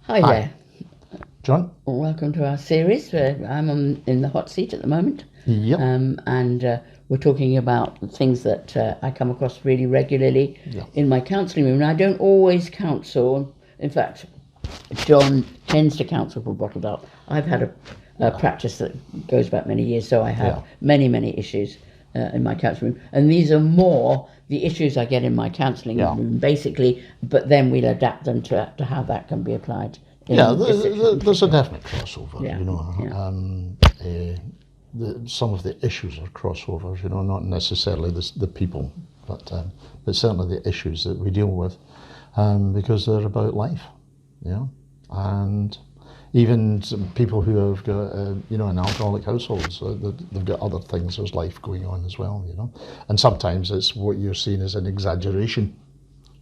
Hi there. John? Welcome to our series. I'm in the hot seat at the moment. Yep. And we're talking about things that I come across really regularly in my counselling room. And I don't always counsel. In fact, John tends to counsel for bottled up. I've had a practice that goes back many years, so I have many issues in my counselling room. And these are more the issues I get in my counselling room, basically, but then we'll adapt them to how that can be applied. There's a definite crossover, Yeah. Some of the issues are crossovers, not necessarily the people, but certainly the issues that we deal with, because they're about life, and even some people who have got, in alcoholic households, they've got other things, there's life going on as well, and sometimes it's what you're seeing as an exaggeration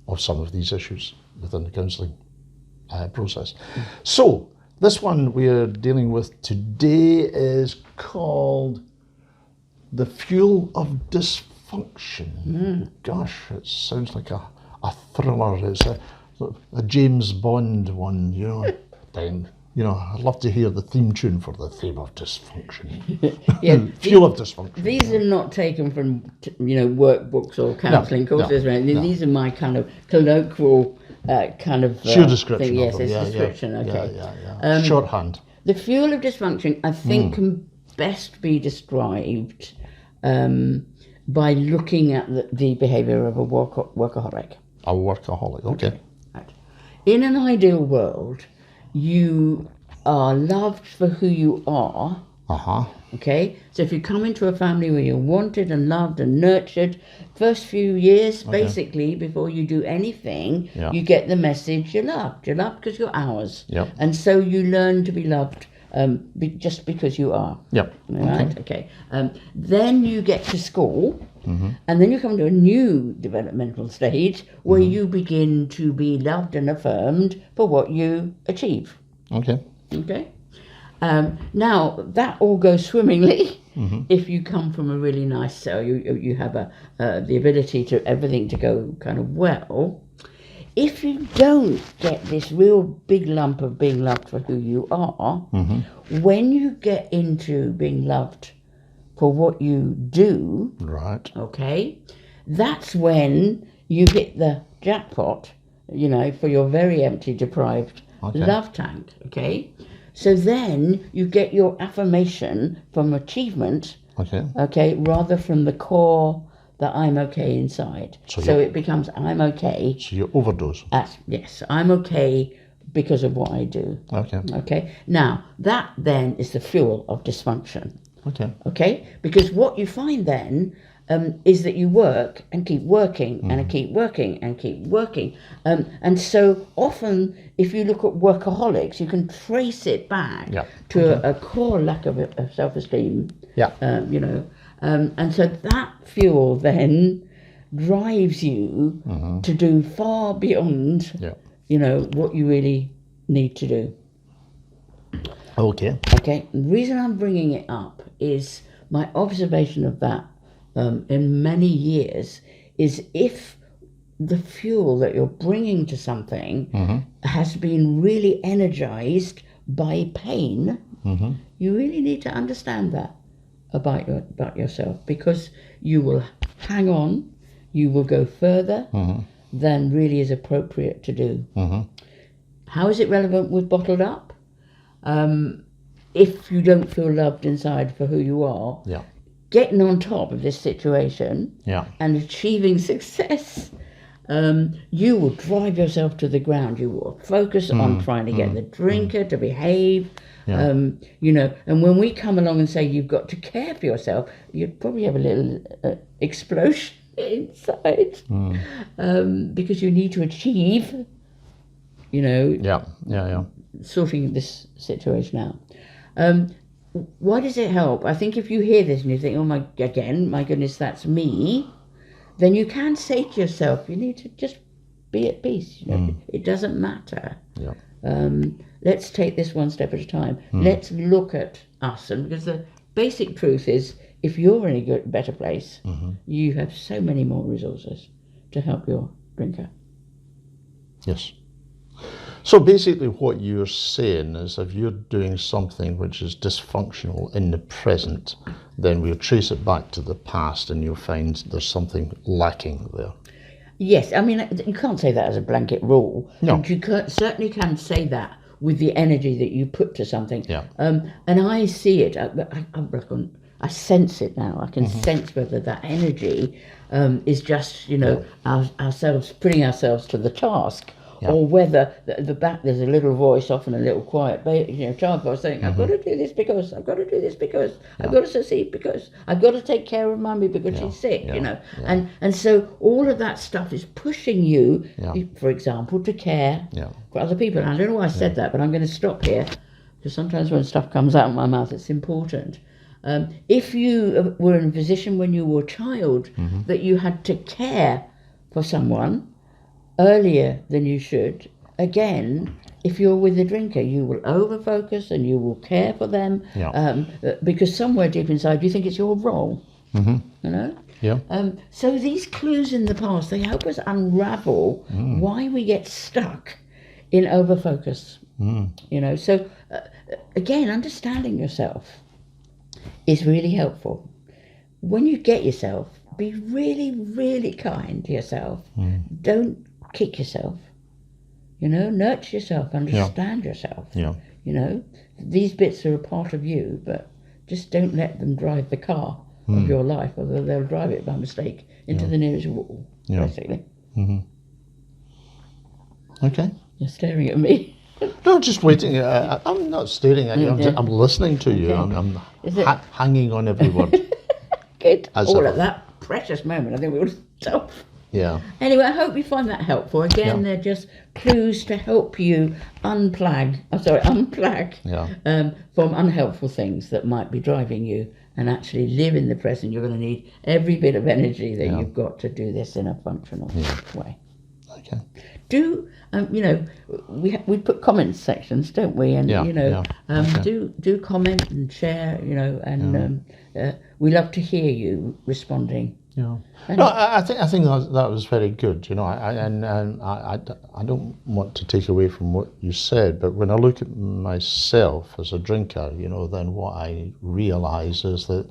of some of these issues within the counselling process. So this one we're dealing with today is called The Fuel of Dysfunction. Gosh, it sounds like a thriller. It's a James Bond one, then. I'd love to hear the theme tune for the theme of dysfunction. Fuel of Dysfunction. These are not taken from workbooks or counselling courses. Right? These are my kind of colloquial it's your description. Thing. Yes, it's description. Okay. Shorthand. The fuel of dysfunction, I think, can best be described by looking at the behaviour of a workaholic. A workaholic. Okay. Right. In an ideal world, you are loved for who you are. Okay, so if you come into a family where you're wanted and loved and nurtured, first few years, basically, before you do anything, you get the message you're loved. You're loved because you're ours. And so you learn to be loved just because you are. Right? Okay. Then you get to school, and then you come to a new developmental stage where you begin to be loved and affirmed for what you achieve. Okay. Now that all goes swimmingly if you come from a really nice cell. You have the ability to everything to go kind of well. If you don't get this real big lump of being loved for who you are, when you get into being loved for what you do, right? Okay, that's when you hit the jackpot, for your very empty, deprived love tank. Okay. So then you get your affirmation from achievement, rather from the core that I'm okay inside. So it becomes I'm okay. So you overdose. Yes, I'm okay because of what I do. Okay. Now, that then is the fuel of dysfunction. Okay? Because what you find then is that you work and keep working and keep working and keep working. And so often, if you look at workaholics, you can trace it back to a core lack of self-esteem. And so that fuel then drives you to do far beyond, what you really need to do. Okay. The reason I'm bringing it up is my observation of that in many years is if the fuel that you're bringing to something has been really energized by pain, you really need to understand that about yourself, because you will hang on, you will go further than really is appropriate to do. How is it relevant with bottled up? If you don't feel loved inside for who you are, getting on top of this situation and achieving success, you will drive yourself to the ground. You will focus on trying to get the drinker to behave, and when we come along and say you've got to care for yourself, you probably have a little explosion inside, because you need to achieve, sorting this situation out. Why does it help? I think if you hear this and you think, my goodness, that's me, then you can say to yourself, you need to just be at peace. It doesn't matter. Let's take this one step at a time. Let's look at us. And because the basic truth is, if you're in a better place, you have so many more resources to help your drinker. Yes. So basically what you're saying is if you're doing something which is dysfunctional in the present, then we'll trace it back to the past and you'll find there's something lacking there. Yes, I mean, you can't say that as a blanket rule. No. But you certainly can say that with the energy that you put to something. Yeah. And I see it, I sense it now. I can sense whether that energy is just, ourselves, putting ourselves to the task, or whether the back there's a little voice, often a little quiet, child voice saying, "I've got to do this because I've got to do this because I've got to succeed because I've got to take care of mummy because she's sick," and so all of that stuff is pushing you, for example, to care for other people. And I don't know why I said that, but I'm going to stop here because sometimes when stuff comes out of my mouth, it's important. If you were in a position when you were a child that you had to care for someone earlier than you should, again, if you're with a drinker, you will over-focus and you will care for them because somewhere deep inside you think it's your role, so these clues in the past, they help us unravel why we get stuck in over-focus, so again, understanding yourself is really helpful. When you get yourself, be really, really kind to yourself. Don't kick yourself. Nurture yourself, understand yourself. These bits are a part of you, but just don't let them drive the car of your life, although they'll drive it by mistake into the nearest wall, basically. Okay. You're staring at me. No, just waiting. I'm not staring at you. I'm listening to you. I'm hanging on every word. Good. All at that precious moment, I think we will stop. Yeah. Anyway, I hope you find that helpful. Again, they're just clues to help you unplug from unhelpful things that might be driving you and actually live in the present. You're going to need every bit of energy that you've got to do this in a functional way. Okay. Do we put comment sections, don't we? And do comment and share. We love to hear you responding. Yeah. No, I think that was very good. I don't want to take away from what you said, but when I look at myself as a drinker, then what I realise is that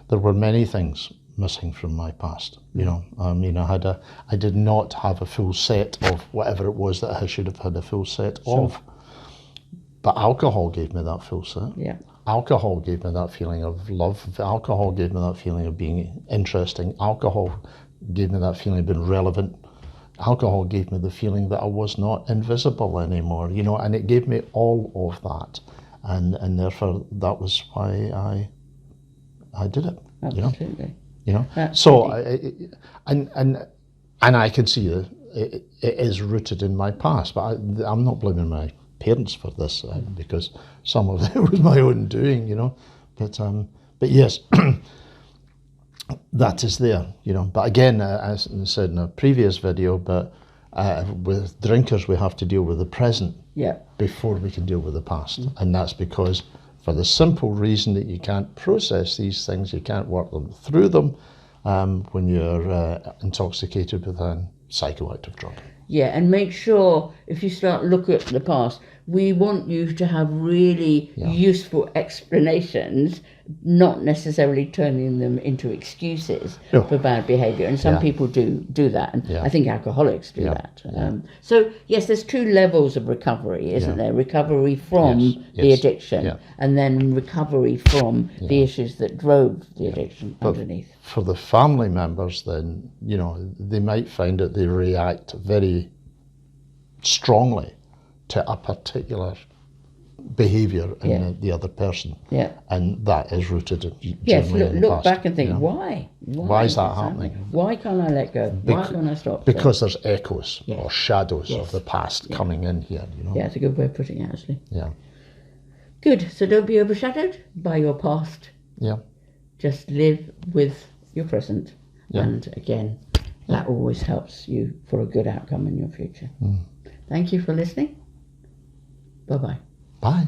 there were many things missing from my past. I did not have a full set of whatever it was that I should have had a full set of. But alcohol gave me that full set. Yeah. Alcohol gave me that feeling of love. Alcohol gave me that feeling of being interesting. Alcohol gave me that feeling of being relevant. Alcohol gave me the feeling that I was not invisible anymore, and it gave me all of that. And therefore that was why I did it. Absolutely. So and I can see that it is rooted in my past, but I'm not blaming my parents for this because some of it was my own doing, but yes, that is there, but again, as I said in a previous video, but with drinkers we have to deal with the present before we can deal with the past, and that's because for the simple reason that you can't process these things, you can't work them through them when you're intoxicated with a psychoactive drug. Yeah, and make sure if you start looking at the past, we want you to have really useful explanations, not necessarily turning them into excuses for bad behaviour. And some people do that, and I think alcoholics do that. So yes, there's two levels of recovery, isn't there? Recovery from the addiction, and then recovery from the issues that drove the addiction underneath. For the family members, then they might find that they react very strongly to a particular behaviour in the other person, and that is rooted in look past, back and think, why is that happening? Why can't I let go? Why can't I stop? Because there's echoes or shadows of the past coming in here. Yeah, it's a good way of putting it, actually. Yeah. Good. So don't be overshadowed by your past. Yeah. Just live with your present, and again, that always helps you for a good outcome in your future. Thank you for listening. Bye-bye. Bye.